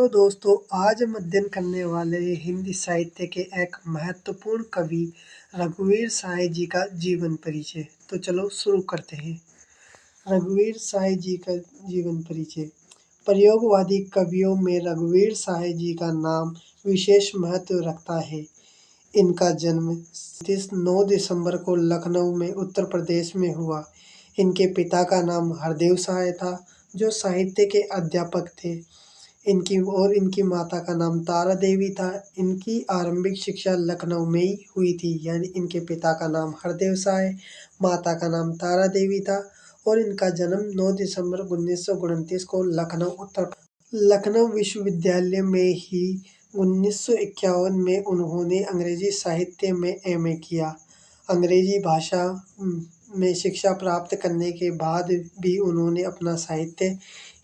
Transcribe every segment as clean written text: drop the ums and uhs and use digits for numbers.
तो दोस्तों आज हम अध्ययन करने वाले हिंदी साहित्य के एक महत्वपूर्ण कवि रघुवीर साय जी का जीवन परिचय। तो चलो शुरू करते हैं। रघुवीर साय जी का जीवन परिचय। प्रयोगवादी कवियों में रघुवीर साय जी का नाम विशेष महत्व रखता है। इनका जन्म 9 दिसंबर को लखनऊ में उत्तर प्रदेश में हुआ। इनके पिता का नाम हरदेव साय था, जो साहित्य के अध्यापक थे। इनकी माता का नाम तारा देवी था। इनकी आरंभिक शिक्षा लखनऊ में ही हुई थी। यानी इनके पिता का नाम हरदेव साय, माता का नाम तारा देवी था और इनका जन्म 9 दिसंबर 1929 को लखनऊ विश्वविद्यालय में ही 1951 में उन्होंने अंग्रेजी साहित्य में एमए किया। अंग्रेजी भाषा में शिक्षा प्राप्त करने के बाद भी उन्होंने अपना साहित्य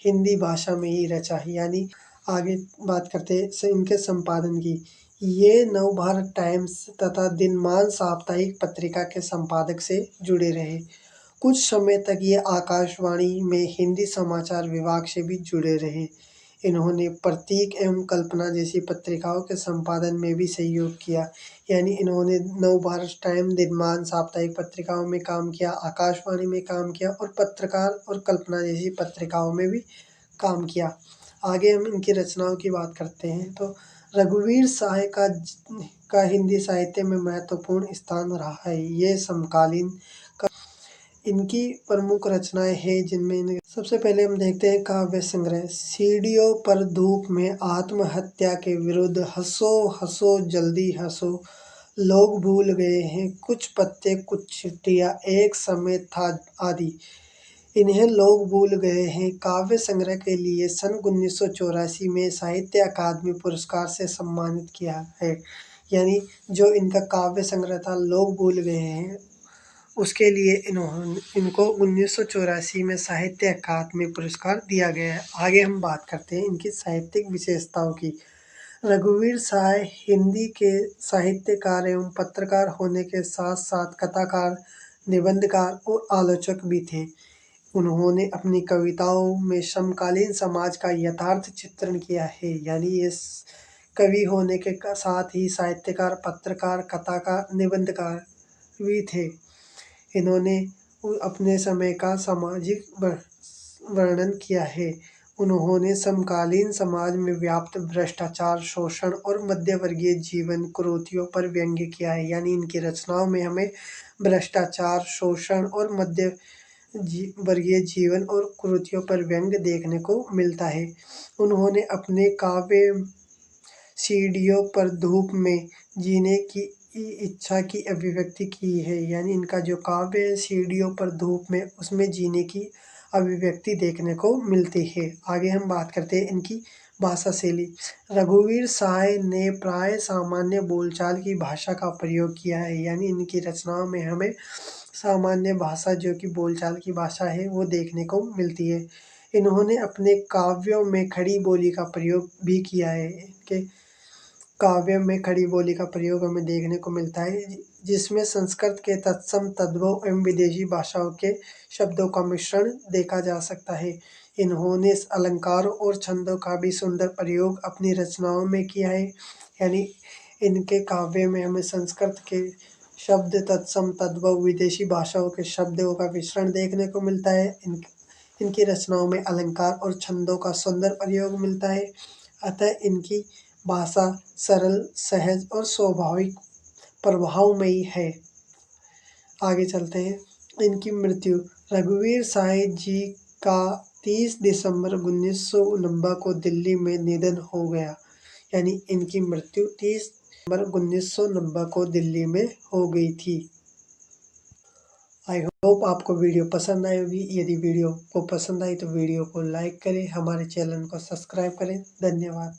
हिंदी भाषा में ही रचा। यानी आगे बात करते हैं इनके संपादन की। ये नवभारत टाइम्स तथा दिनमान साप्ताहिक पत्रिका के संपादक से जुड़े रहे। कुछ समय तक ये आकाशवाणी में हिंदी समाचार विभाग से भी जुड़े रहे। इन्होंने प्रतीक एवं कल्पना जैसी पत्रिकाओं के संपादन में भी सहयोग किया। यानी इन्होंने नवभारत टाइम, दिनमान साप्ताहिक पत्रिकाओं में काम किया, आकाशवाणी में काम किया और पत्रकार और कल्पना जैसी पत्रिकाओं में भी काम किया। आगे हम इनकी रचनाओं की बात करते हैं। तो रघुवीर साय का हिंदी साहित्य में महत्वपूर्ण स्थान रहा है। ये समकालीन इनकी प्रमुख रचनाएं हैं, जिनमें सबसे पहले हम देखते हैं काव्य संग्रह। सीढ़ियों पर धूप में आत्महत्या के विरुद्ध हंसो हंसो जल्दी हंसो, लोग भूल गए हैं कुछ पत्ते कुछ चिट्ठियां, एक समय था आदि। इन्हें लोग भूल गए हैं काव्य संग्रह के लिए सन 1984 में साहित्य अकादमी पुरस्कार से सम्मानित किया है। यानी जो इनका काव्य संग्रह था लोग भूल गए हैं, उसके लिए इनको 1984 में साहित्य अकादमी पुरस्कार दिया गया है। आगे हम बात करते हैं इनकी साहित्यिक विशेषताओं की। रघुवीर साय हिंदी के साहित्यकार एवं पत्रकार होने के साथ साथ कथाकार, निबंधकार और आलोचक भी थे। उन्होंने अपनी कविताओं में समकालीन समाज का यथार्थ चित्रण किया है। यानी ये कवि होने के साथ ही साहित्यकार, पत्रकार, कथाकार, निबंधकार भी थे। इन्होंने अपने समय का सामाजिक वर्णन किया है। उन्होंने समकालीन समाज में व्याप्त भ्रष्टाचार, शोषण और मध्यवर्गीय जीवन कुरीतियों पर व्यंग्य किया है। यानी इनकी रचनाओं में हमें भ्रष्टाचार, शोषण और मध्य वर्गीय जीवन और कुरीतियों पर व्यंग्य देखने को मिलता है। उन्होंने अपने काव्य सीढ़ियों पर धूप में जीने की इच्छा की अभिव्यक्ति की है। यानी इनका जो काव्य है सीढ़ियों पर धूप में, उसमें जीने की अभिव्यक्ति देखने को मिलती है। आगे हम बात करते हैं इनकी भाषा शैली। रघुवीर साय ने प्राय सामान्य बोलचाल की भाषा का प्रयोग किया है। यानी इनकी रचनाओं में हमें सामान्य भाषा, जो कि बोलचाल की भाषा है, वो देखने को मिलती है। इन्होंने अपने काव्यों में खड़ी बोली का प्रयोग भी किया है। इनके काव्य में खड़ी बोली का प्रयोग हमें देखने को मिलता है, जिसमें संस्कृत के तत्सम, तद्भव एवं विदेशी भाषाओं के शब्दों का मिश्रण देखा जा सकता है। इन्होंने अलंकारों और छंदों का भी सुंदर प्रयोग अपनी रचनाओं में किया है। यानी इनके काव्य में हमें संस्कृत के शब्द, तत्सम, तद्भव, विदेशी भाषाओं के शब्दों का मिश्रण देखने को मिलता है। इनकी रचनाओं में अलंकार और छंदों का सुंदर प्रयोग मिलता है। अतः इनकी भाषा सरल, सहज और स्वाभाविक प्रभावमयी है। आगे चलते हैं इनकी मृत्यु। रघुवीर साय जी का 30 दिसंबर 1990 को दिल्ली में निधन हो गया। यानी इनकी मृत्यु 30 दिसंबर 1990 को दिल्ली में हो गई थी। आई होप आपको वीडियो पसंद आई होगी। यदि वीडियो को पसंद आई तो वीडियो को लाइक करें, हमारे चैनल को सब्सक्राइब करें। धन्यवाद।